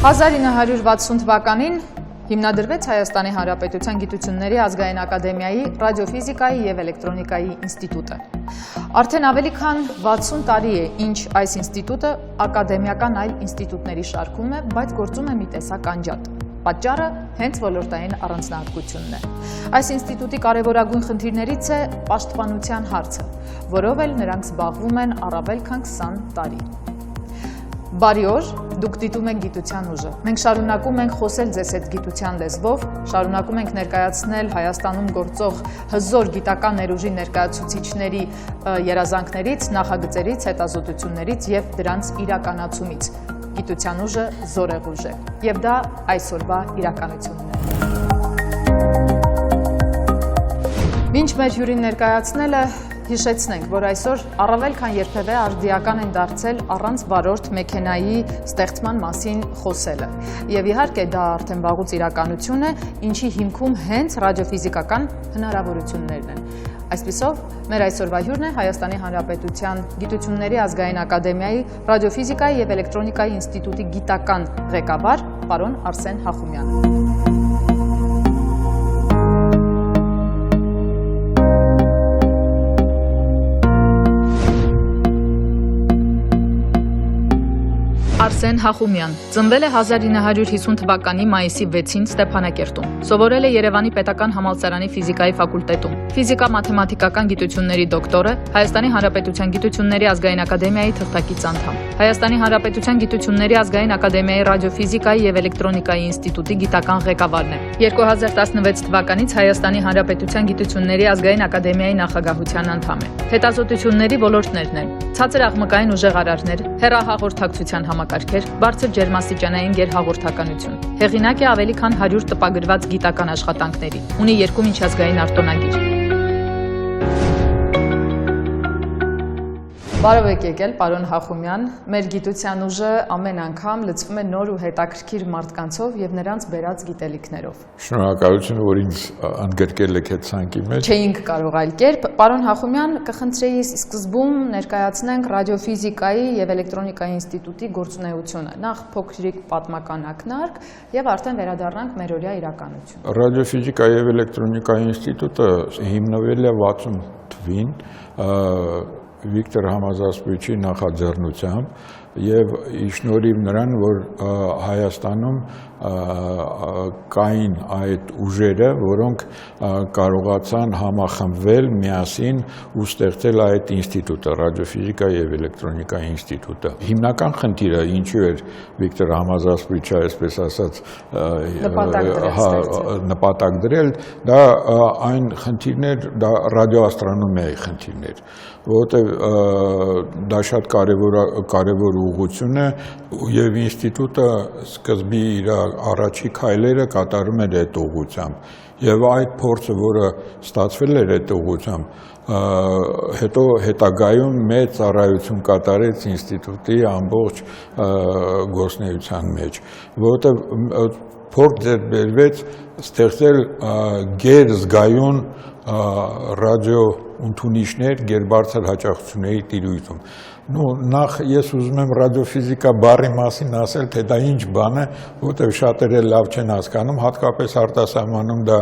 1960 թվականին հիմնադրվեց Հայաստանի Հանրապետության Գիտությունների ազգային ակադեմիայի ռադիոֆիզիկայի և էլեկտրոնիկայի ինստիտուտը։ Արդեն ավելի քան 60 տարի է, ինչ այս ինստիտուտը ակադեմիական այլ ինստիտուտների շարքում է, բայց գործում է մի տեսակ անջատ։ Պատճառը հենց ոլորտային առանձնահատկությունն է։ Այս ինստիտուտի կարևորագույն խնդիրներից է պաշտպանության հարցը, որով էլ նրանք զբաղվում են առավել քան 20 տարի։ Բարի օր, դուք դիտում եք գիտության ուժը։ Մենք շարունակում ենք խոսել ձեզ հետ գիտության լեզվով, շարունակում ենք ներկայացնել Հայաստանում գործող հզոր գիտական ներուժի ներկայացուցիչների երազանքներից, նախագծերից, հետազոտություններից և դրանց իրականացումից։ Գիտության ուժը զորեղ ուժ է, և դա այսօրվա իրականությունն է։ Մինչ մեր հյուրին ներկայացնելը հիշեցնենք, որ այսօր առավել քան երբևէ արդիական են դարձել առանց վարորդ մեքենայի ստեղծման մասին խոսելը։ Եվ իհարկե դա արդեն վաղուց իրականություն է, ինչի հիմքում հենց ռադիոֆիզիկական հնարավորություններն են։ Այսպիսով, մեր այսօրվա հյուրն է Հայաստանի Հանրապետության Գիտությունների ազգային ակադեմիայի ռադիոֆիզիկայի և էլեկտրոնիկայի ինստիտուտի գիտական ղեկավար պարոն Արսեն Հախոմյանը։ Արսեն Հախոմյան ծնվել է 1950 թվականի մայիսի 6-ին Ստեփանակերտում։ Սովորել է Երևանի պետական համալսարանի ֆիզիկայի ֆակուլտետում։ Ֆիզիկա-մաթեմատիկական գիտությունների դոկտոր է, Հայաստանի Հանրապետության Գիտությունների ազգային ակադեմիայի թղթակից անդամ։ Հայաստանի Հանրապետության Գիտությունների ազգային ակադեմիայի ռադիոֆիզիկայի և էլեկտրոնիկայի ինստիտուտի գիտական ղեկավարն է։ 2016 թվականից Հայաստանի Հանրապետության Գիտությունների ազգային ակադեմիայի նախագահության անդամ է։ Հետազոտությունների ոլորտներն են ցածր աղմկային ուժեղարարներ, հեռահաղորդակցության համակարգեր, բարձր ջերմաստիճանային գերհաղորդականություն։ Հեղինակ է ավելի քան 100 տպագրված գիտական աշխատանքների, ունի 2 միջազգային արտոնագիր։ Բարև եք եկել, պարոն Հախոմյան, մեր գիտության ուժը ամեն անգամ լցվում է նոր ու հետաքրքիր մարդկանցով և նրանց բերած գիտելիքներով։ Շնորհակալություն, որ ինձ ընդգրկել եք այդ ցանկի մեջ։ Չէինք կարող այլ կերպ։ Պարոն Հախոմյան, կխնդրեի սկզբում ներկայացնենք ռադիոֆիզիկայի և էլեկտրոնիկայի ինստիտուտի գործունեությունը, նախ փոքրիկ պատմական ակնարկ և արդեն վերադառնանք մերօրյա իրականություն։ Ռադիոֆիզիկայի և էլեկտրոնիկայի ինստիտուտը հիմնվել է 60 թվականին Վիկտոր Համազասպրիչի նախաձեռնությամբ և շնորհիվ նրան, որ Հայաստանում կային այդ ուժերը, որոնք կարողացան համախմբվել միասին ու ստեղծել այդ ինստիտուտը, ռադիոֆիզիկայի և էլեկտրոնիկայի ինստիտուտը։ Հիմնական խնդիրը ինչու էր Վիկտոր Համազասպրիչը, այսպես ասած, նպատակ դրել, դա այն խնդիրներ, դա ռադիոաստրոնոմիայի խնդիրներ, որովհետև դա շատ կարևոր ուղղություն է և ինստիտուտը սկզբի իր առաջի քայլերը կատարում էր այդ ուղղությամբ և այդ փորձը, որը ստացվել էր այդ ուղղությամբ, հետո հետագայում մեծ ծառայություն կատարեց ինստիտուտի ամբողջ գործունեության մեջ, որովհետև փորձ ձեռք բերվեց ստեղծել գերզգայուն ռադիոընդունիչներ գերբարձր հաճախությունների տիրույթում։ Նախ ես ուզում եմ ռադիոֆիզիկա բառի մասին ասել, թե դա ինչ բան է, որովհետև շատերը լավ չեն հասկանում, հատկապես արտասահմանում դա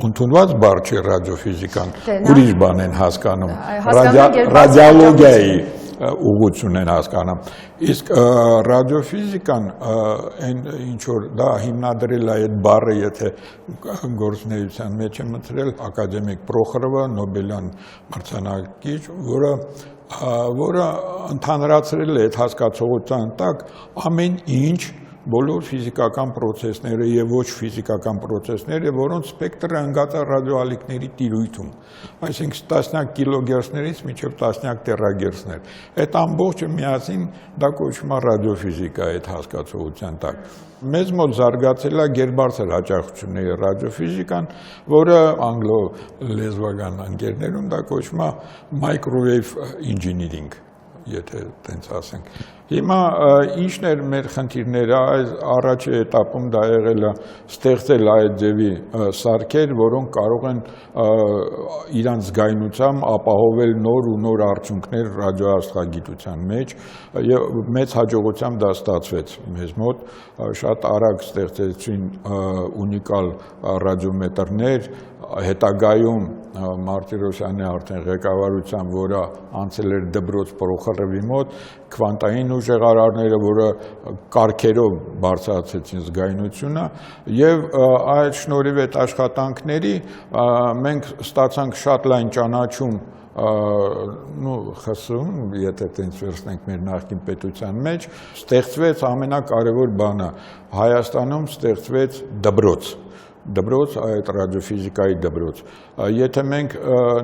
ընդունված բառ չէ ռադիոֆիզիկան, ուրիշ բան են հասկանում, ռադիոլոգիայի ուղղություն են հասկանում։ Իսկ ռադիոֆիզիկան, ինչ որ դա հիմնադրել է այդ բառը, եթե գործունեության մեջ է մտցրել ակադեմիկ Պրոխորովը, Նոբելյան մրցանակիչ, որը ընդհանրացրել է այդ հասկացողության տակ ամեն ինչ, բոլոր ֆիզիկական պրոցեսները և ոչ ֆիզիկական պրոցեսները, որոնց սպեկտրը ընկած է ռադիոալիքների տիրույթում, այսինքն տասնյակ կիլոգերցներից մինչև տասնյակ տերագերցներ։ Այդ ամբողջը միասին դա կոչվում է ռադիոֆիզիկա այդ հասկացողության տակ։ Մեզ մոտ զարգացել է գերբարձր հաճախությունների ռադիոֆիզիկան, որը անգլո լեզվական ընկերներում դա կոչվում է microwave engineering, եթե տենց ասենք։ Հիմա ինչն էր մեր խնդիրները, առաջի էտապում դա եղել է ստեղծել այդ ձևի սարքեր, որոնք կարող են իրանց զգայունությամբ ապահովել նոր ու նոր արդյունքներ ռադիոաստղագիտության մեջ, եւ մեծ հաջողությամբ դա ստացվեց մեզ մոտ, շատ արագ ստեղծեցին ունիկալ ռադիոմետրներ, հետագայում Մարտիրոսյանի արդեն ղեկավարությամբ, որը անցել էր Դբրոց Պրոխորովի մոտ, քվանտային ուժեղարարները, որը կարգերով բարձրացրեցին զգայունությունը, եւ այդ շնորհիվ այդ աշխատանքների մենք ստացանք շատ լայն ճանաչում ԽՍՀՄ, եթե տենց վերցնենք մեր նախկին պետության մեջ, ստեղծվեց ամենակարևոր բանը, Հայաստանում ստեղծվեց դբրոց, այդ ռադիոֆիզիկայի դբրոց։ Եթե մենք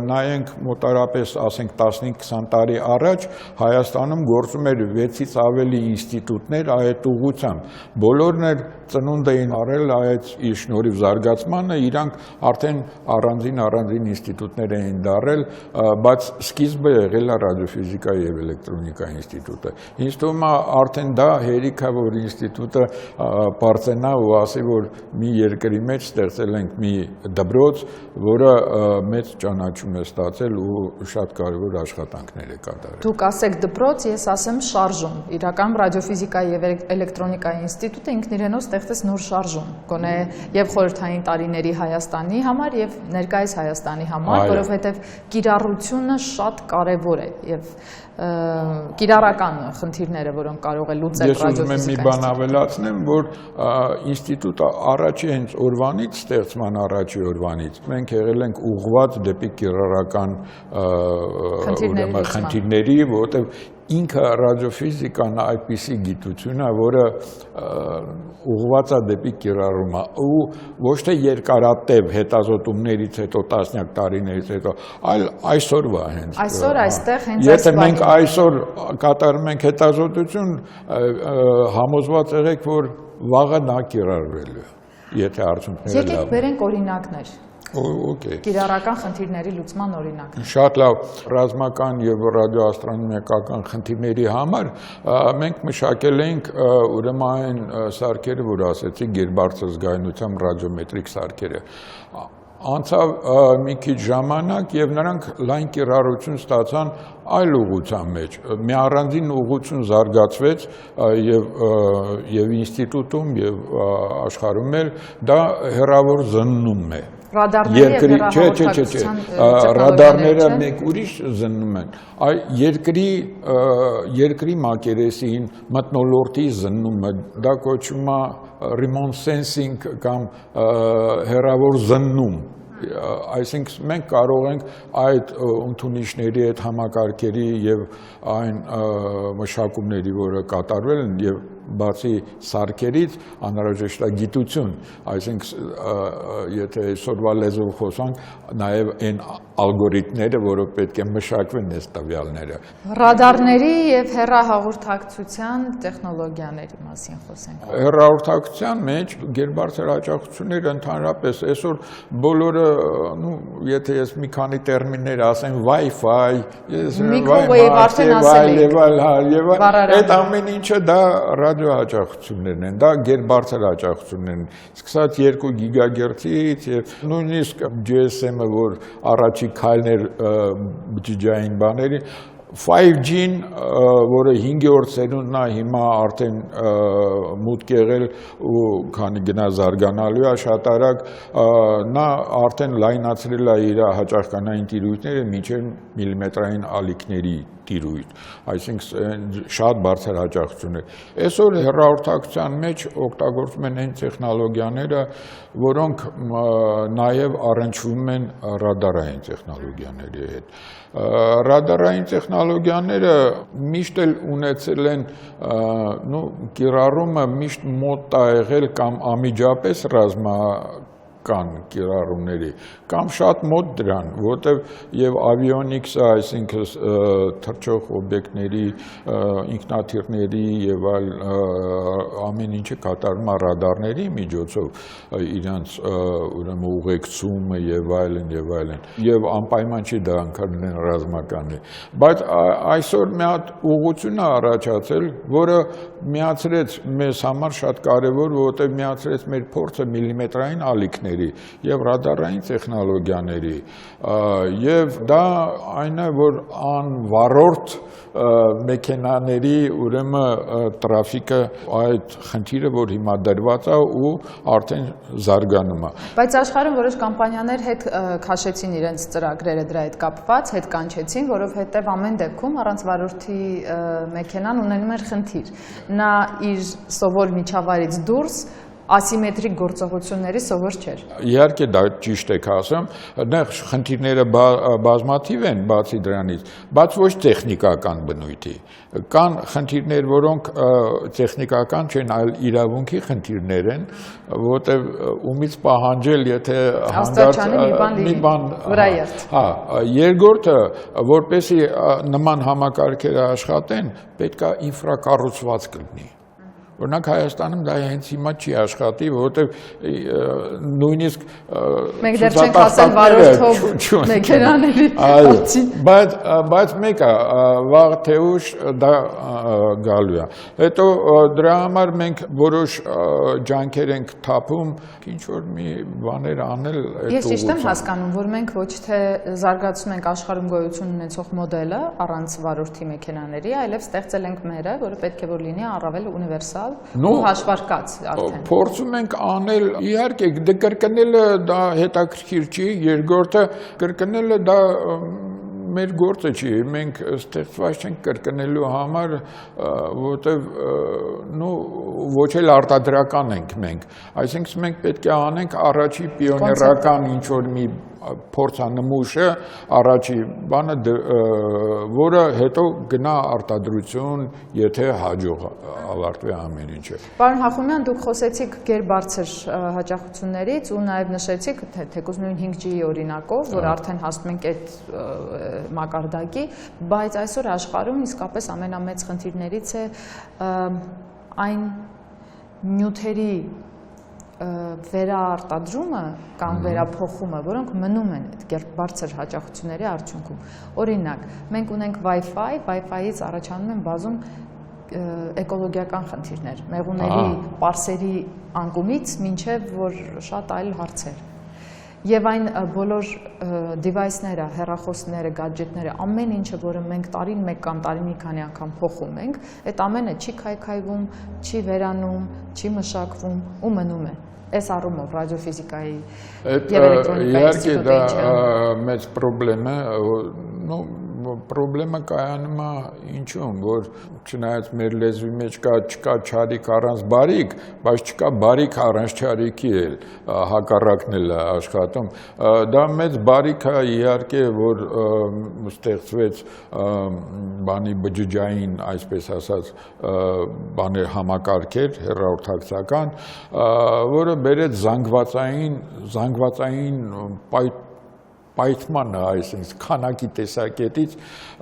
նայենք մոտարապես, ասենք 15-20 տարի առաջ, Հայաստանում գործում էր 6-ից ավելի ինստիտուտներ այդ ուղղությամբ։ Բոլորն էլ ծնունդ էին արել այդ շնորհիվ զարգացմանը, իրանք արդեն առանձին ինստիտուտներ էին դարել, բայց սկիզբը եղել է ռադիոֆիզիկայի եւ էլեկտրոնիկայի ինստիտուտը։ Ինձ թվում է արդեն դա հերիք է, որ ինստիտուտը բարձրանա ու ասի, որ մի երկրի մեջ ստեղծել ենք մի դբրոց, որը մեծ ճանաչում է ստացել ու շատ կարևոր աշխատանքներ է կատարել։ Դուք ասեք դպրոց, ես ասեմ շարժում։ Իրականում ռադիոֆիզիկայի եւ էլեկտրոնիկայի ինստիտուտը ինքն իրենով ստեղծեց նոր շարժում, գոնե եւ խորհրդային տարիների Հայաստանի համար եւ ներկայիս Հայաստանի համար, որովհետեւ կիրառությունը շատ կարևոր է եւ կիրառական խնդիրները, որոնք կարող է լուծել ռադիոֆիզիկայի։ Ես ուզում եմ մի բան ավելացնեմ, որ ինստիտուտը առաջի հենց օրվանից, ստեղծման առաջի օրվանից, մենք եղել ենք ուղղված դեպի կիրառական խնդիրների, որովհետև ինքը ռադիոֆիզիկան այդպիսի գիտություն է, որը ուղղված է դեպի կիրառումը, ու ոչ թե երկարատև հետազոտումներից հետո, տասնյակ տարիներից հետո, այլ այսօրվա հենց։ Այսօր այստեղ հենց Եթե մենք այսօր կատարում ենք հետազոտություն, համոզված եղեք, որ վաղը նա կիրառվելու է, եթե արդյունքները լավ են։ Եկեք բերենք օրինակներ։ Կիրառական խնդիրների լուծման օրինակներ։ Շատ լավ, ռազմական եւ ռադիոաստրոնոմիական խնդիրների համար մենք մշակել ենք ուրեմն այն սարքերը, որ ասեցի, գերբարձր զգայունությամբ ռադիոմետրիկ սարքերը։ Անցավ մի քիչ ժամանակ եւ նրանք լայն կիրառություն ստացան այլ ուղղության մեջ։ Մի առանձին ուղղություն զարգացվեց եւ ինստիտուտում եւ աշխարհում էլ դա հեռավոր զննում է։ Ռադարները մեկ ուրիշ զննում են, այ երկրի մակերեսին մթնոլորտի զննումը, դա կոչվում է remote sensing կամ հեռավոր զննում, այսինքն մենք կարող ենք այդ ընդունիչների, այդ համակարգերի եւ այն մշակումների, որը կատարվել են եւ բացի սարքերից անհրաժեշտ է գիտություն, այսինքն եթե այսօրվա լեզվով խոսանք, նաև այն ալգորիթմները, որոնք պետք է մշակվեն այս տվյալները։ Ռադարների եւ հեռահաղորդակցության տեխնոլոգիաների մասին խոսենք։ Հեռահաղորդակցության մեջ գերբարձր հաճախությունները ընդհանրապես այսօր բոլորը, եթե ես մի քանի տերմիններ ասեմ, Wi-Fi, Microwave արդեն ասել եք։ Այդ ամեն ինչը դա ռադիոհաճախություններն են, դա գերբարձր հաճախություններն են, սկսած 2 գիգագերցից եւ նույնիսկ GSM-ը, որ առաջի քայլն էր բջջային բաների, 5G-ն, որը 5-րդ սերունդն է, հիմա արդեն մուտք եղել ու քանի գնա զարգանալու է շատ արագ, նա արդեն լայնացրել է իր հաճախականային տիրույթները մինչև միլիմետրային ալիքների տիրույթ, այսինքն շատ բարձր հաճախություններ։ Այսօր հեռահաղորդակցության մեջ օգտագործում են այն տեխնոլոգիաները, որոնք նաև առնչվում են ռադարային տեխնոլոգիաների հետ։ Ռադարային տեխնոլոգիաները միշտ էլ ունեցել են, կիրառումը միշտ մոտ է եղել կամ անմիջապես կան կիրառումների կամ շատ մոտ դրան, որտեղ եւ ավիոնիքսը, այսինքն թռչող օբյեկտների, ինքնաթիռների եւ այլ ամեն ինչը կատարվում է ռադարների միջոցով իրանց ուրեմն ուղեկցումը եւ այլն եւ անպայման չի դա անկարգեն ռազմականի, բայց այսօր մի հատ ուղղություն է առաջացել, որը միացրեց մեզ համար շատ կարեւոր, որովհետեւ միացրեց մեր փորձը միլիմետրային ալիքների եւ ռադարային տեխնոլոգիաների եւ դա այն է, որ անվարորդ մեքենաների ուրեմն տրաֆիկը այդ խնդիրը, որ հիմա դրված է ու արդեն զարգանում է։ Բայց աշխարհում որոշ կամպանիաներ հետ քաշեցին իրենց ծրագրերը դրա հետ կապված, հետ կանչեցին, որովհետև ամեն դեպքում առանց վարորդի մեքենան ունենում էր խնդիր։ Նա իր սովոր միջավայրից դուրս ասիմետրիկ գործողությունների սովոր չէր։ Իհարկե դա ճիշտ եք ասում, այնտեղ խնդիրները բազմաթիվ են բացի դրանից, բայց ոչ տեխնիկական բնույթի։ Կան խնդիրներ, որոնք տեխնիկական չեն, այլ իրավունքի խնդիրներ են, որտեղ ումից պահանջել, եթե հանդարտ մի բան վրայերտ։ Հա, երկրորդը, որպեսզի նման համակարգերը աշխատեն, պետք է ինֆրակառուցվածք լինի։ Օրինակ Հայաստանում դա հենց հիմա չի աշխատի, որովհետև նույնիսկ մենք դեռ չենք հասել վարորդով մեքենաների մասին, բայց մեկը վաղ թե ուշ դա գալու է։ Հետո դրա համար մենք որոշ ջանքեր ենք թափում, ինչ որ մի բաներ անել այդ Ես ճիշտ եմ հասկանում, որ մենք ոչ թե զարգացնում ենք աշխարհում գոյություն ունեցող մոդելը առանց վարորդի մեքենաների, այլև ստեղծել ենք մերը, որը պետք է որ լինի առավել ունիվերսալ ու հաշվարկած արդեն։ Փորձում ենք անել, իհարկե, դե կրկնելը դա հետաքրքիր չի, երկրորդը կրկնելը դա մեր գործը չի, մենք ստեղծված չենք կրկնելու համար, որտեվ ոչ էլ արտադրական ենք մենք, այսինքն մենք պետք է անենք առաջի պիոներական ինչ-որ մի փորձանմուշը, առաջի բանը, որը հետո գնա արտադրություն, եթե հաջող ավարտվի ամեն ինչը։ Պարոն Հախոմյան, դուք խոսեցիք գերբարձր հաճախություններից ու նաև նշեցիք, թեկուզ նույն 5G-ի օրինակով, որ արդեն հասնում ենք այդ մակարդակի, բայց այսօր աշխարհում իսկապես ամենամեծ խնդիրներից է այն նյութերի վերաարտադրումը կամ վերափոխումը, որոնք մնում են այդ գերբարձր հաճախությունների արդյունքում։ Օրինակ, մենք ունենք Wi-Fi, Wi-Fi-ից առաջանում են բազում էկոլոգիական խնդիրներ, մեղուների պարսերի անկումից մինչև որ շատ այլ հարցեր։ Եվ այն բոլոր դիվայսները, հեռախոսները, գադջետները, ամեն ինչը, որը մենք տարին մեկ կամ տարին մի քանի անգամ փոխում ենք, այդ ամենը չի քայքայվում, չի վերանում, չի մշակվում ու մնում է։ Այս առումով ռադիոֆիզիկայի եւ էլեկտրոնիկայի ինստիտուտը ինչ է։ Դա մեծ խնդրեմ է, Պրոբլեմը կայանում է ինչու՞մ, որ չնայած մեր լեզվի մեջ չկա չարիք առանց բարիք, բայց չկա բարիք առանց չարիքի էլ, հակառակն էլ է աշխատում։ Դա մեծ բարիք է իհարկե, որ ստեղծվեց բանի բջջային, այսպես ասած, բաներ համակարգեր, հեռահաղորդակցական, որը բերեց զանգվածային պայթմանը, այսինքն քանակի տեսակետից,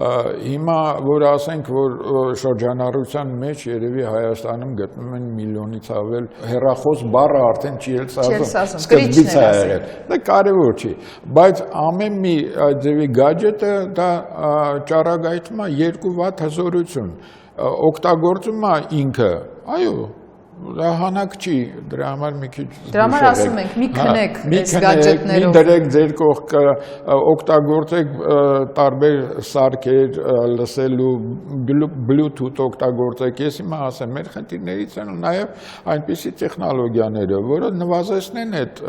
հիմա որ ասենք, որ շրջանառության մեջ երևի Հայաստանում գտնում են միլիոնից ավել հեռախոս բառը արդեն չի էլ ասում, սկզբից է եղել, դա կարևոր չի, բայց ամեն մի ձևի գադջետը դա ճառագայթում է 2 վատ հզորություն, օգտագործում է ինքը, այո, դա հանակ չի, դրա համար մի քիչ դրա համար ասում ենք, մի քնեք այս գադջետներով։ Մի դրեք ձեր կողքը, օգտագործեք տարբեր սարքեր լսելու, Bluetooth օգտագործեք, ես հիմա ասեմ, մեր խնդիրներից են նաև այնպիսի տեխնոլոգիաները, որը նվազեցնեն այդ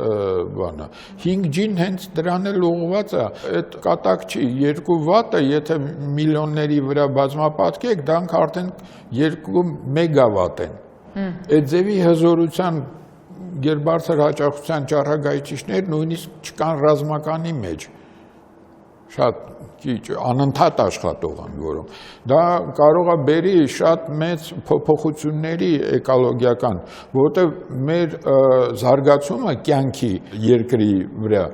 բանը։ 5G-ն հենց դրան էլ ուղղված է, այդ կատակ չի, 2 վատը, եթե միլիոնների վրա բազմապատկեք, դրանք արդեն 2 մեգավատ են։ Այդ ձևի հզորության գերբարձր հաճախության ճառագայթիչներ նույնիսկ չկան ռազմականի մեջ։ շատ քիչ անընդհատ աշխատող են, որոնք դա կարող է բերի շատ մեծ փոփոխությունների էկոլոգիական, որովհետև մեր զարգացումը կյանքի երկրի վրա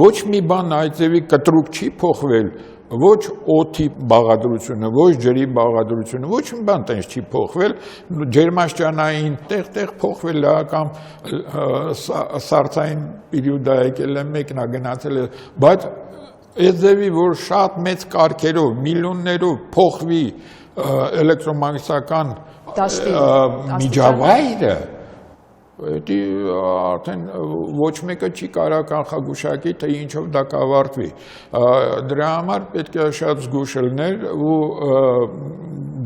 ոչ մի բան այդ ձևի կտրուկ չի փոխվել, ոչ օդի բաղադրությունը, ոչ ջրի բաղադրությունը, ոչ մի բան տենց չի փոխվել, ջերմաստիճանային տեղ փոխվել է կամ սառցային պերիոդ է եկել է, մեկն է գնացել է, բայց այս ձևի, որ շատ մեծ կարգերով, միլիոններով փոխվի էլեկտրոմագնիսական միջավայրը, դա արդեն ոչ մեկը չի կարող կանխագուշակի, թե ինչով դա կավարտվի։ Դրա համար պետք է շատ զգուշ լինել ու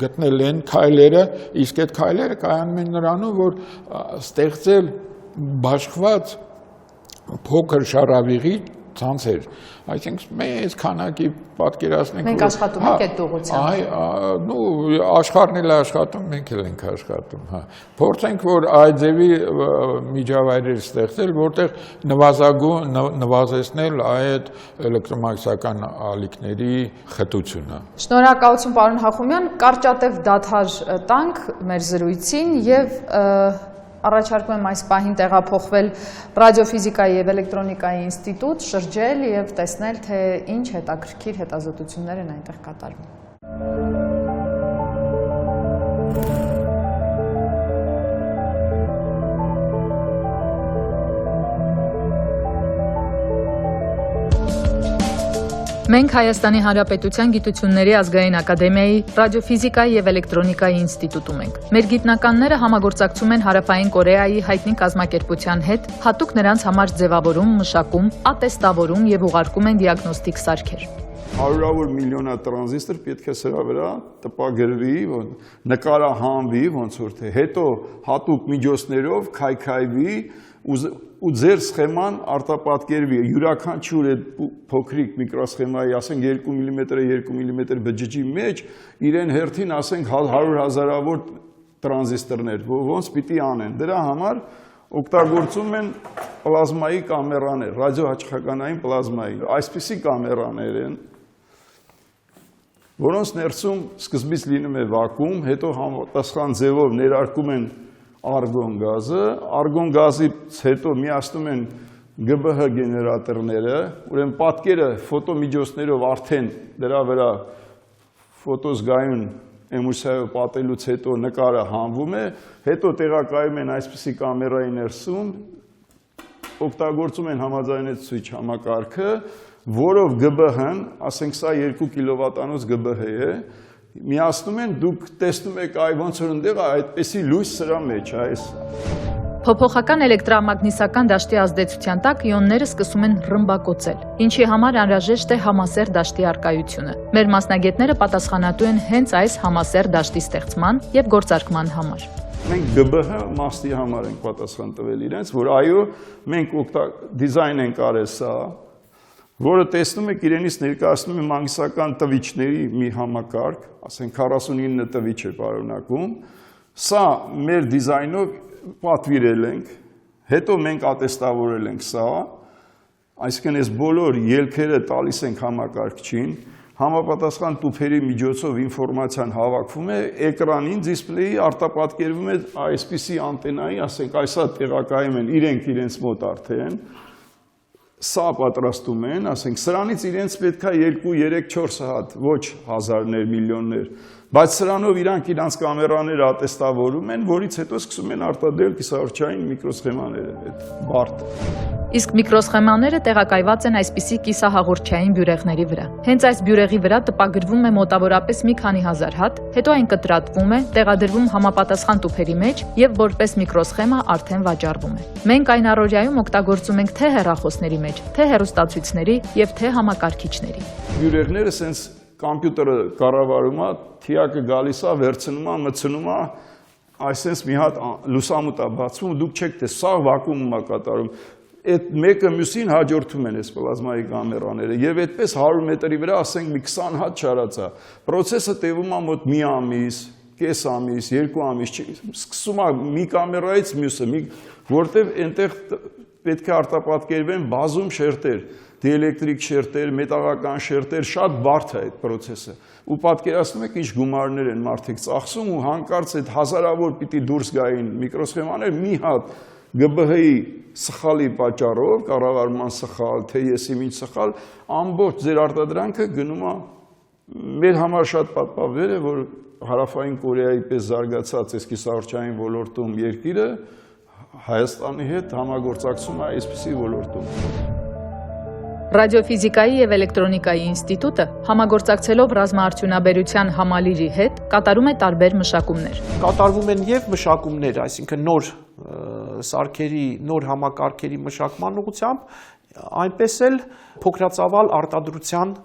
գտնել են քայլերը, իսկ այդ քայլերը կայանում են նրանում, որ ստեղծել բաշխված փոքր շարավիղի ցանցեր, այսինքն մեծ քանակի պատկերացնենք, մենք աշխատում ենք այդ ուղղությամբ։ Աշխարհն էլ աշխատում, մենք էլ ենք աշխատում, հա։ Փորձենք, որ այդ ձևի միջավայրեր ստեղծել, որտեղ նվազեցնել այդ էլեկտրոմագնիսական ալիքների խտությունը։ Շնորհակալություն, պարոն Հախոմյան, կարճատև դադար տանք մեր զրույցին եւ առաջարկում եմ այս պահին տեղափոխվել ռադիոֆիզիկայի եւ էլեկտրոնիկայի ինստիտուտ, շրջել եւ տեսնել, թե ինչ հետաքրքիր հետազոտություններ են այնտեղ կատարվում։ Մենք Հայաստանի Հանրապետության Գիտությունների ազգային ակադեմիայի ռադիոֆիզիկայի եւ էլեկտրոնիկայի ինստիտուտում ենք։ Մեր գիտնականները համագործակցում են Հարավային Կորեայի հայտնի կազմակերպության հետ, հատուկ նրանց համար ձևավորում, մշակում, ատեստավորում եւ ուղարկում են դիագնոստիկ սարքեր։ Հարյուրավոր միլիոնա տրանզիստոր պետք է սրա վրա տպագրվի, նկարահանվի, ոնց որ թե հետո հատուկ միջոցներով քայքայվի ու ձեր սխեման արտապատկերվի, յուրաքանչյուր այդ փոքրիկ միկրոսխեմայի, ասենք 2 մմ-ը 2 մմ բջջի մեջ իրեն հերթին ասենք 100,000-ավոր տրանզիստորներ, ոնց պիտի անեն։ Դրա համար օգտագործում են պլազմայի կամերաներ, ռադիոհաճախականային պլազմայի։ Այսպիսի կամերաներ են, որոնց ներսում սկզբից լինում է վակուում, հետո համապատասխան ձևով ներարկում են արգոն գազը, արգոն գազից հետո միացնում են ԳԲՀ գեներատորները, ուրեմն պատկերը ֆոտոմիջոցներով արդեն դրա վրա ֆոտոզգայուն էմուլսիայով պատելուց հետո նկարը հանվում է, հետո տեղակայում են այսպիսի կամերայի ներսում, օգտագործում են համաձայնեցուցիչ համակարգը, որով ԳԲՀ-ն, ասենք սա 2 կիլովատանոց ԳԲՀ է, միացնում են, դուք տեսնում եք ոնց որ ընդեղ այդպեսի լույս սրա մեջ, այս։ Փոփոխական էլեկտրամագնիսական դաշտի ազդեցության տակ իոնները սկսում են ռմբակոծել, ինչի համար անհրաժեշտ է համասեռ դաշտի առկայությունը։ Մեր մասնագետները պատասխանատու են հենց այս համասեռ դաշտի ստեղծման եւ գործարկման համար։ Մենք ԳԲՀ մաստի համար ենք պատասխան տվել իրենց, որ այո, մենք դիզայն ենք արել սա, որը տեսնում եք իրենից ներկայացնում է մագնիսական տվիչների մի համակարգ, ասենք 49 տվիչ է պարունակում, սա մեր դիզայնով պատվիրել ենք, հետո մենք ատեստավորել ենք սա, այսինքն այս բոլոր ելքերը տալիս ենք համակարգչին, համապատասխան տուփերի միջոցով ինֆորմացիան հավաքվում է, էկրանին դիսպլեյի արտապատկերվում է այսպիսի անտենայի, ասենք այսա տեղակայում են իրենց մոտ արդեն, սա պատրաստում են, ասենք, սրանից իրենց պետք է 2, 3, 4 հատ, ոչ հազարներ, միլիոններ, բայց սրանով իրանք կամերաները ատեստավորում են, որից հետո սկսում են արտադրել կիսահաղորդչային միկրոսխեմաները, այդ բարդ։ Իսկ միկրոսխեմաները տեղակայված են այսպիսի կիսահաղորդչային բյուրեղների վրա։ Հենց այս բյուրեղի վրա տպագրվում է մոտավորապես մի քանի հազար հատ, հետո այն կտրատվում է, տեղադրվում համապատասխան տուփերի մեջ եւ որպես միկրոսխեմա արդեն վաճառվում է։ Մենք այն առօրյայում օգտագործում ենք թե հեռախոսների մեջ, թե հեռուստացույցների եւ թե համակարգիչների։ Բյուրեղները սենց կոմպյուտերը կառավարում է, թիակը գալիս է, վերցնում է, մտցնում է, այսպես մի հատ լուսամուտ է բացվում, դուք չեք տես, սա վակուումում է կատարում։ Այդ մեկը մյուսին հաջորդում են այս պլազմայի կամերաները եւ այդպես 100 մետրի վրա ասենք մի 20 հատ շարածա։ Պրոցեսը տևում է մոտ մի ամիս, կես ամիս, 2 ամիս, սկսում է մի կամերայից մյուսը, որտեվ այնտեղ պետք է արտապատկերվեն բազում շերտեր։ դիէլեկտրիկ շերտեր, մետաղական շերտեր, շատ բարդ է այդ process-ը։ Ու պատկերացնում եք ինչ գումարներ են մարդիկ ծախսում ու հանկարծ այդ հազարավոր պիտի դուրս գային միկրոսխեմաներ մի հատ ԳԲՀ-ի սխալի պատճառով, կառավարման սխալ, թե եսի ինչ սխալ, ամբողջ ձեր արտադրանքը գնում է մեր համար շատ պատվաբեր է, որ Հարավային Կորեայի պես զարգացած այս կիսահաղորդային ոլորտում երկիրը Հայաստանի հետ համագործակցում է այսպիսի ոլորտում։ Ռադիոֆիզիկայի և էլեկտրոնիկայի ինստիտուտը համագործակցելով ռազմաարդյունաբերության համալիրի հետ կատարում է տարբեր մշակումներ։ Կատարվում են և մշակումներ, այսինքն նոր սարքերի, նոր համակարգերի մշակման ուղղությամբ, այնպես էլ փոքրածավալ արտադրության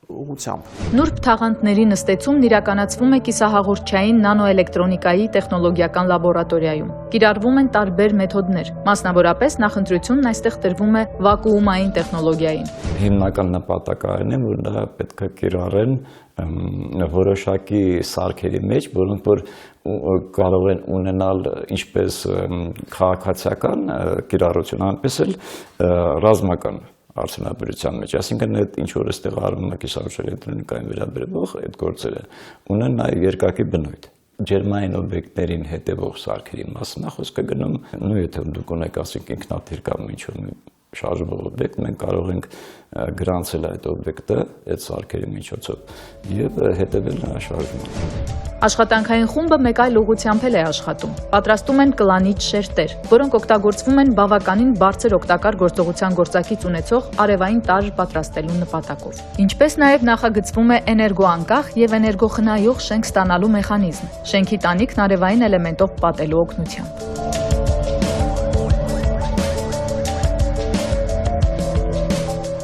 ուղղությամբ։ Նուրբ թաղանթների նստեցումն իրականացվում է կիսահաղորդչային նանոէլեկտրոնիկայի տեխնոլոգիական լաբորատորիայում։ Կիրառվում են տարբեր մեթոդներ, մասնավորապես նախընտրությունն այստեղ տրվում է վակուումային տեխնոլոգիային։ Հիմնական նպատակը այն է, որ դա պետք է կիրառեն որոշակի սարքերի մեջ, որոնք որ կարող են ունենալ ինչպես քաղաքացիական կիրառություն, այնպես էլ ռազմական արդյունաբերության մեջ, այսինքն այդ ինչ որ այստեղ արվում է կիսահաղորդչային էլեկտրոնիկային վերաբերող այդ գործերը ունեն նաև երկակի բնույթ։ Ջերմային օբյեկտներին հետևող սարքերի մասն է խոսքը գնում, նույն եթե դուք ունեք ասենք ինքնաթիռ կամ ինչ որ շարժվող օբյեկտ, մենք կարող ենք գրանցել այդ օբյեկտը այդ սարքերի միջոցով եւ հետևել նրա շարժմանը։ Աշխատանքային խումբը մեկ այլ ուղղությամբ էլ է աշխատում։ Պատրաստում են կլանիչ շերտեր, որոնք օգտագործվում են բավականին բարձր օգտակար գործողության գործակից ունեցող արևային տարր պատրաստելու նպատակով։ Ինչպես նաև նախագծվում է էներգոանկախ եւ էներգոխնայող շենք ստանալու մեխանիզմ, շենքի տանիքն արևային էլեմենտով պատելու օգնությամբ։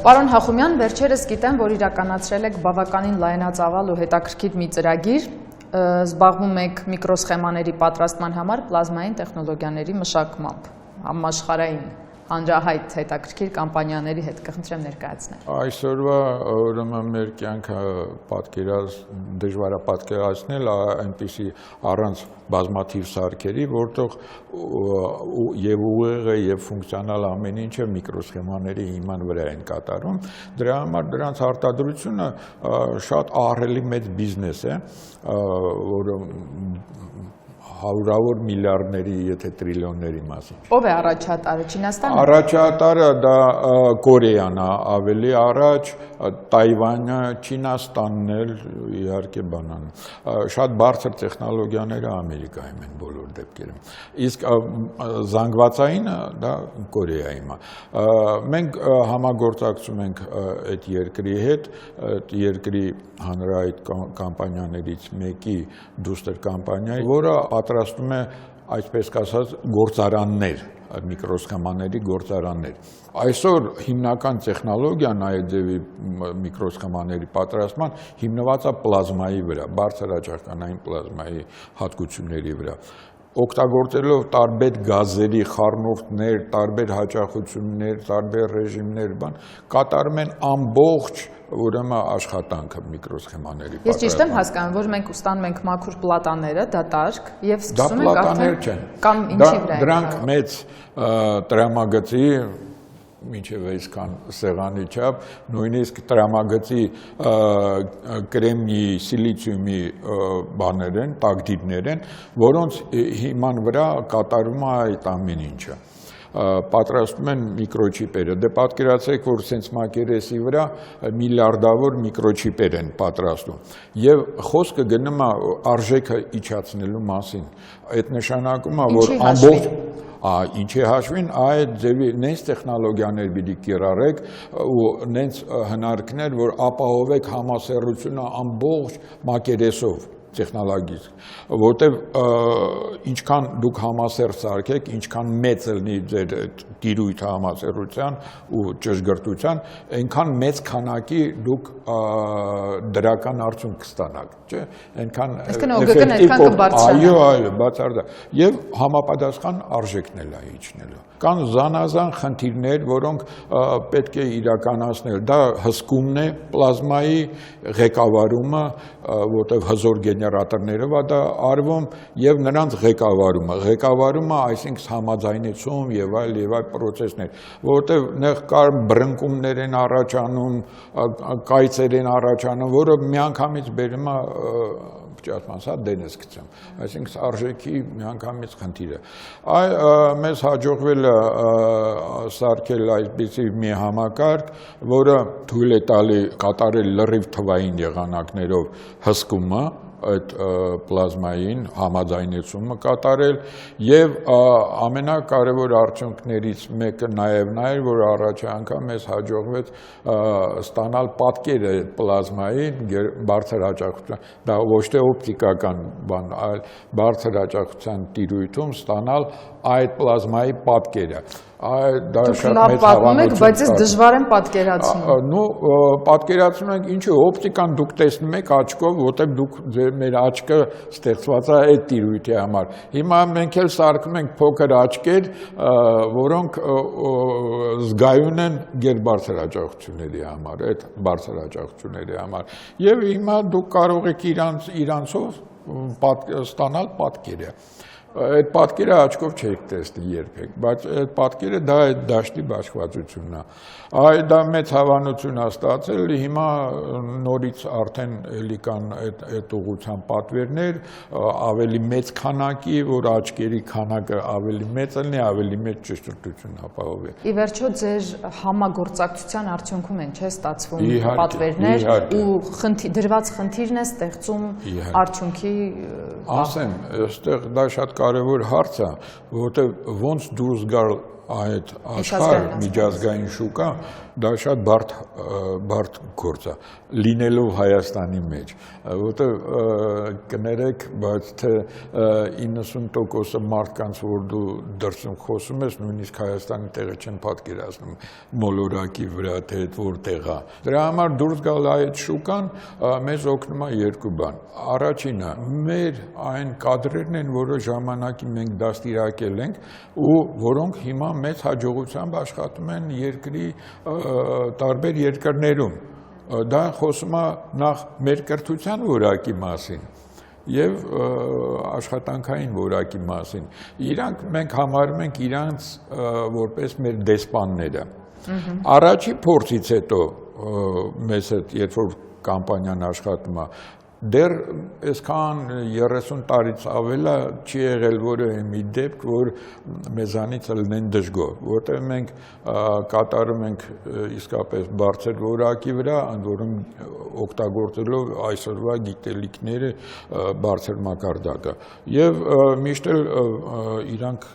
Պարոն Հախոմյան, վերջերս գիտեմ, որ իրականացրել եք բավականին լայնածավալ ու հետաքրքիր մի ծրագիր, զբաղվում եք միկրոսխեմաների պատրաստման համար պլազմային տեխնոլոգիաների մշակմամբ, համաշխարհային հանրահայտ հետաքրքիր կամպանիաների հետ կխնդրեմ ներկայացնել։ Այսօրվա ուրեմն մեր կյանքը դժվար է պատկերացնել այնպիսի առանց բազմաթիվ սարքերի, որտեղ եւ ուղեղը եւ ֆունկցիոնալ ամեն ինչը միկրոսխեմաների հիման վրա են կատարում։ Դրա համար դրանց արտադրությունը շատ ահռելի մեծ բիզնես է, որը հարյուրավոր միլիարդների, եթե տրիլիոնների մասին։ Ո՞վ է առաջատարը, Չինաստանը։ Առաջատարը դա Կորեան է, ավելի առաջ Թայվանը, Չինաստանն էլ իհարկե բանան։ Շատ բարձր տեխնոլոգիաները Ամերիկայում են բոլոր դեպքերում։ Իսկ զանգվածայինը դա Կորեայում է։ Մենք համագործակցում ենք այդ երկրի հետ, այդ երկրի հանրահայտ կամպանիաներից մեկի դուստր կամպանիայի, որը պատրաստում է, այսպես ասած, գործարաններ, միկրոսխեմաների գործարաններ։ Այսօր հիմնական տեխնոլոգիան այդ ձևի միկրոսխեմաների պատրաստման հիմնված է պլազմայի վրա, բարձր աջակցականային պլազմայի հատկությունների վրա։ Օգտագործելով տարբեր գազերի խառնուրդներ, տարբեր հաճախություններ, տարբեր ռեժիմներ, կատարում են ամբողջ ուրեմն աշխատանքը միկրոսխեմաների պատրաստման։ Ես ճիշտ եմ հասկանում, որ մենք ստանում ենք մաքուր պլատաները, դատարկ եւ սկսում ենք պլատաներ չեն։ կամ ինչի վրա են։ Դրանք մեծ տրամագծի մինչև այսքան սեղանի չափ, նույնիսկ տրամագծի կրեմնիի, սիլիցիումի բաներ են, տակդիրներ են, որոնց հիման վրա կատարում է այդ ամեն ինչը։ Պատրաստում են միկրոչիպերը։ Դե պատկերացրեք, որ սենց մակերեսի վրա միլիարդավոր միկրոչիպեր են պատրաստում։ Եվ խոսքը գնում է արժեքը իջացնելու մասին։ Այդ նշանակում է, որ ամբողջ ինչի հաշվին այդ ձևի նենց տեխնոլոգիաներ պիտի կիրառեք ու նենց հնարքներ, որ ապահովեք համասեռությունը ամբողջ մակերեսով տեխնոլոգից, որտեվ ինչքան դուք համասեռ սարքեք, ինչքան մեծ լինի ձեր տիրույթը համասեռության ու ճշգրտության, այնքան մեծ քանակի դուք դրական արդյունք կստանաք, չէ՞, այնքան էֆեկտիվ, այո, բացարձակ, եւ համապատասխան արժեքն էլ է իջնելու։ Կան զանազան խնդիրներ, որոնք պետք է իրականացնել, դա հսկումն է, պլազմայի ղեկավարումը, որտեղ հզոր գեներատորներով է դա արվում եւ նրանց ղեկավարումը, այսինքն համաձայնեցում եւ այլ պրոցեսներ, որտեղ նեղ կար բռնկումներ են առաջանում, կայծեր են առաջանում, որը միանգամից բերում է ճաշմանսա դենես գցեմ, այսինքն արժեքի միանգամից խնդիրը։ Մեզ հաջողվել է սարքել այսպիսի մի համակարգ, որը թույլ է տալի կատարել լրիվ թվային եղանակներով հսկումը, այդ պլազմային համաձայնեցումը կատարել եւ ամենակարևոր արդյունքներից մեկը նաեւ նա էր, որ առաջի անգամ մեզ հաջողվեց ստանալ պատկերը այդ պլազմային բարձր հաճախության, դա ոչ թե օպտիկական բան, այլ բարձր հաճախության տիրույթում ստանալ այդ պլազմայի պատկերը։ Դուք լավ պատմում եք, բայց ես դժվար եմ պատկերացնում։ Պատկերացնում ենք, ինչու օպտիկան դուք տեսնում եք աչքով, որտեղ դուք մեր աչքը ստեղծված է այդ տիրույթի համար։ Հիմա մենք էլ սարքում ենք փոքր աչքեր, որոնք զգայուն են գերբարձր հաճախությունների համար, այդ բարձր հաճախությունների համար։ Եվ հիմա դուք կարող եք իրանցով ստանալ պատկերը։ Այդ պատկերը աչքով չեք տեսնի երբեք, բայց այդ պատկերը դա այդ դաշտի բաշխվածությունն է։ Դա մեծ հավանություն է ստացել, հիմա նորից արդեն էլի կան այդ ուղղության պատվերներ, ավելի մեծ քանակի, որ աչքերի քանակը ավելի մեծ լինի, ավելի մեծ ճշգրտություն ապահովի։ Ի վերջո ձեր համագործակցության արդյունքում են չէ ստացվում պատվերներ ու դրված խնդիրն է ստեղծում արդյունքի։ Ասեմ, այստեղ դա շատ կարևոր հարց է, որտեղ ոնց դուրս գալ այդ աշխարհ միջազգային շուկա, դա շատ բարդ գործ է, լինելով Հայաստանի մեջ, որտեղ կներեք, բայց թե 90% մարդկանց, որ դու դրսում խոսում ես, նույնիսկ Հայաստանի տեղը չեն պատկերացնում, մոլորակի վրա, թե որտեղ է։ Դրա համար դուրս գալ այդ շուկան մեզ օգնում է երկու բան։ Առաջինը, մեր այն կադրերն են, որը ժամանակի մենք դաստիարակել ենք ու որոնք հիմա մեծ հաջողությամբ աշխատում են երկրի տարբեր երկրներում։ Դա խոսում է նախ մեր կրթության որակի մասին եւ աշխատանքային որակի մասին։ Մենք համարում ենք իրանց որպես մեր դեսպանները։ Առաջի փորձից հետո մեզ հետ երբ որ կամպանիան աշխատում է, դեռ այսքան 30 տարից ավել չի եղել որևէ մի դեպք, որ մեզանից լինեն դժգոհ, որտեղ մենք կատարում ենք իսկապես բարձր որակի վրա, ընդ որում օգտագործելով այսօրվա գիտելիքները բարձր մակարդակը եւ միշտ էլ իրանք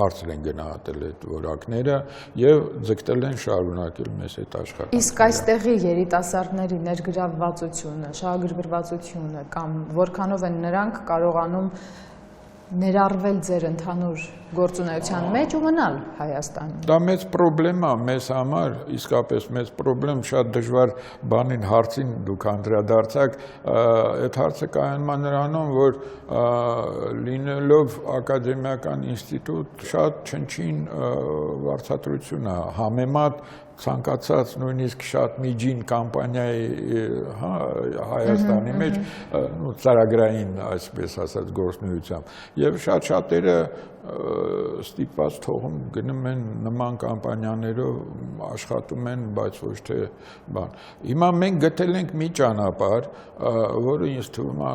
բարձր են գնահատել այդ որակները եւ ձգտել են շարունակել մեզ այդ աշխատանքը։ Իսկ այստեղի երիտասարդների ներգրավվածությունը, շահագրգռվածությունը կամ որքանով են նրանք կարողանում ներառվել ձեր ընդհանուր գործունեության մեջ ու մնալ Հայաստանում։ Դա մեծ պրոբլեմ է մեզ համար, իսկապես մեծ պրոբլեմ, շատ դժվար բանին հարցին դուք անդրադարձաք, այդ հարցը կայանում է նրանում, որ լինելով ակադեմիական ինստիտուտ շատ չնչին վարձատրություն է, համեմատ ցանկացած նույնիսկ շատ միջին կամպանիայի Հայաստանի մեջ ծրագրային, այսպես ասած, գործունեությամբ եւ շատ-շատերը ստիպված թողում գնում են նման կամպանիաներով աշխատում են, բայց ոչ թե բան։ Հիմա մենք գտել ենք մի ճանապարհ, որը ինձ թվում է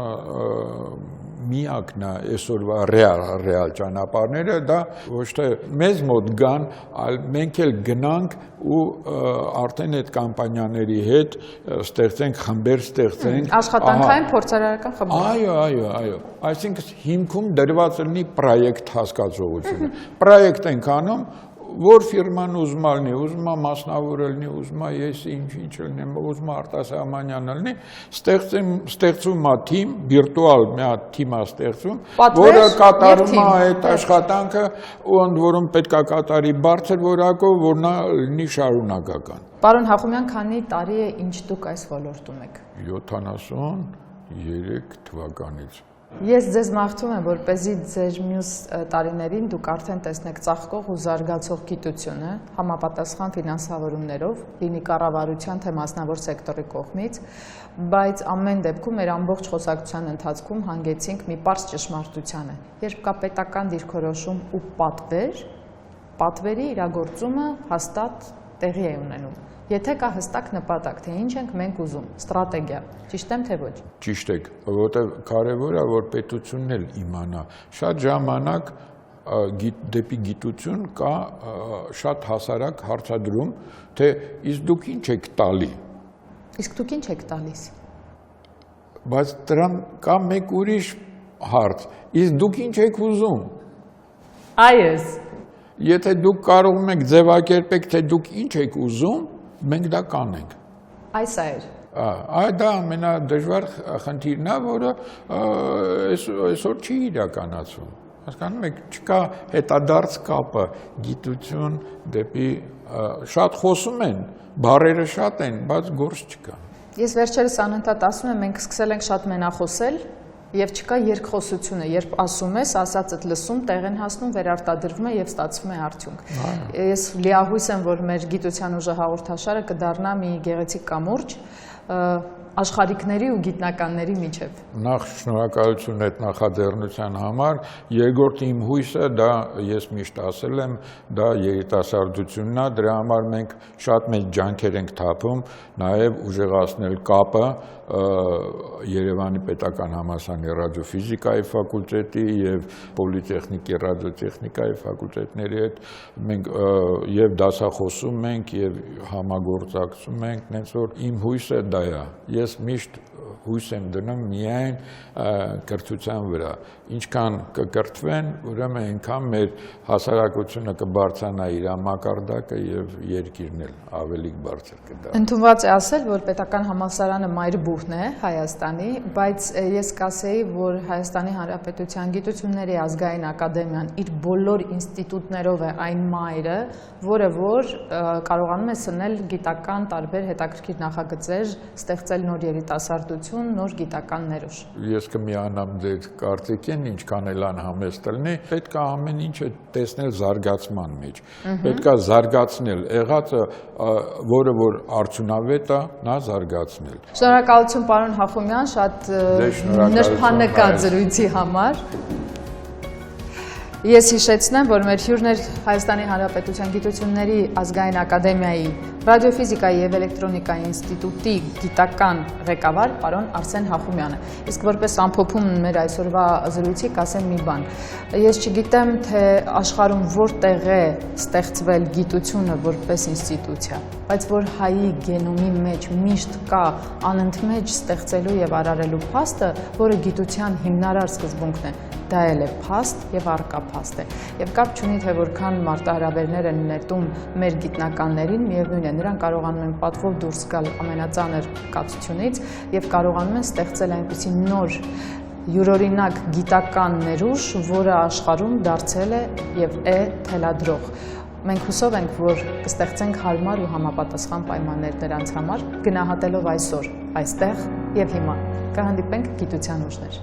միակն է այսօրվա ռեալ ճանապարհները, դա ոչ թե մեզ մոտ գան, այլ մենք էլ գնանք ու արդեն այդ կամպանիաների հետ ստեղծենք խմբեր, ստեղծենք աշխատանքային փորձարարական խմբեր։ Այո, այսինքն հիմքում դրված լինի պրոյեկտ հասկացողությունը։ Պրոյեկտ ենք անում, որ ֆիրման ուզում լինի, ուզում է մասնավոր լինի, ուզում է ես ինչ լինեմ, ուզում է արտասահմանյան լինի, ստեղծում է թիմ, վիրտուալ մի հատ թիմ է ստեղծում, որը կատարում է այդ աշխատանքը ու ընդ որում պետք է կատարի բարձր որակով, որ նա լինի շարունակական։ Պարոն Հախոմյան, քանի տարի է ինչ դուք այս ոլորտում եք։ 73 թվականից։ Ես ձեզ մաղթում եմ, որպեսզի ձեր մյուս տարիներին դուք արդեն տեսնեք ծաղկող ու զարգացող գիտությունը համապատասխան ֆինանսավորումներով, լինի կառավարության թե մասնավոր սեկտորի կողմից, բայց ամեն դեպքում մեր ամբողջ խոսակցության ընթացքում հանգեցինք մի պարզ ճշմարտությանը, երբ կա պետական դիրքորոշում ու պատվերի իրագործումը հաստատ տեղի է ունենում։ Եթե կա հստակ նպատակ, թե ինչ ենք մենք ուզում, ստրատեգիա, ճիշտ եմ թե ոչ։ Ճիշտ եք, որովհետև կարևոր է, որ պետությունն էլ իմանա։ Շատ ժամանակ դեպի գիտություն կա շատ հասարակ հարցադրում, թե իսկ դուք ինչ եք տալի։ Իսկ դուք ինչ եք տալիս։ Բայց դրան կա մեկ ուրիշ հարց, իսկ դուք ինչ եք ուզում։ Այս։ Եթե դուք կարող եք ձևակերպեք, թե դուք ինչ եք ուզում, մենք դա կանենք։ Այս էր։ Դա ամենադժվար խնդիրն է, որը այսօր չի իրականացվում։ Հասկանում եք, չկա հետադարձ կապը գիտություն դեպի շատ խոսում են, բառերը շատ են, բայց գործ չկա։ Ես վերջերս անընդհատ ասում եմ, մենք սկսել ենք շատ մենախոսել եւ չկա երկխոսությունը, երբ ասում ես, ասածդ լսում, տեղ են հասնում, վերարտադրվում է եւ ստացվում է արդյունք։ Ես լիահույս եմ, որ մեր գիտության ուժը հաղորդաշարը կդառնա մի գեղեցիկ կամուրջ աշխարհիկների ու գիտնականների միջև։ Նախ շնորհակալություն այդ նախաձեռնության համար, երկրորդ իմ հույսը, դա ես միշտ ասել եմ, դա երիտասարդությունն է, դրա համար մենք շատ մեծ ջանքեր ենք թափում, նաև ուժեղացնել կապը Երևանի պետական համալսարանի ռադիոֆիզիկայի ֆակուլտետի եւ պոլիտեխնիկի ռադիոտեխնիկայի ֆակուլտետների հետ մենք եւ դասախոսում ենք եւ համագործակցում ենք, նենց որ իմ հույսը դա է։ Ես միշտ հույս եմ դնում միայն կրթության վրա։ Ինչքան կկրթվեն, ուրեմն այնքան մեր հասարակությունը կբարձրանա իր մակարդակը եւ երկիրն էլ ավելի բարձր կդառնա։ Ընդունված է ասել, որ պետական համալսարանը մայրբուհն է Հայաստանի, բայց ես կասեի, որ Հայաստանի Հանրապետության Գիտությունների ազգային ակադեմիան իր բոլոր ինստիտուտներով է այն մայրը, որը որ կարողանում է սնել գիտական տարբեր հետաքրքիր նախագծեր, ստեղծել նոր երիտասարդություն, նոր գիտական ներուժ։ Ես կմիանամ ձեր կարծիքին, ինչքան էլ անհամեստ լինի, պետք է ամեն ինչը տեսնել զարգացման մեջ։ Պետք է զարգացնել եղածը, որը որ արդյունավետ է, նա զարգացնել։ Շնորհակալություն պարոն Հախոմյան, շատ նրբանկատ զրույցի համար։ Ես հիշեցնեմ, որ մեր հյուրն էր Հայաստանի Հանրապետության Գիտությունների ազգային ակադեմիայի ռադիոֆիզիկայի եւ էլեկտրոնիկայի ինստիտուտի գիտական ղեկավար պարոն Արսեն Հախոմյանը։ Իսկ որպես ամփոփում մեր այսօրվա զրույցի կասեմ մի բան։ Ես չգիտեմ, թե աշխարհում որտեղ է ստեղծվել գիտությունը որպես ինստիտուցիա, բայց որ հայի գենոմի մեջ միշտ կա անընդմեջ ստեղծելու եւ արարելու փաստը, որը գիտության հիմնարար սկզբունքն է, դա էլ է փաստ եւ առկա փաստ է։ Եվ կապ չունի, թե որքան մարտահրավերներ են նետում մեր գիտնականներին, միևնույն է, նրանք կարողանում են պատվով դուրս գալ ամենածանր կացությունից եւ կարողանում են ստեղծել այնպիսի նոր յուրօրինակ գիտական ներուժ, որը աշխարհում դարձել է եւ է թելադրող։ Մենք հուսով ենք, որ կստեղծենք հարմար ու համապատասխան պայմաններ նրանց համար, գնահատելով այսօր, այստեղ եւ հիմա։ Կհանդիպենք գիտության ուժներ։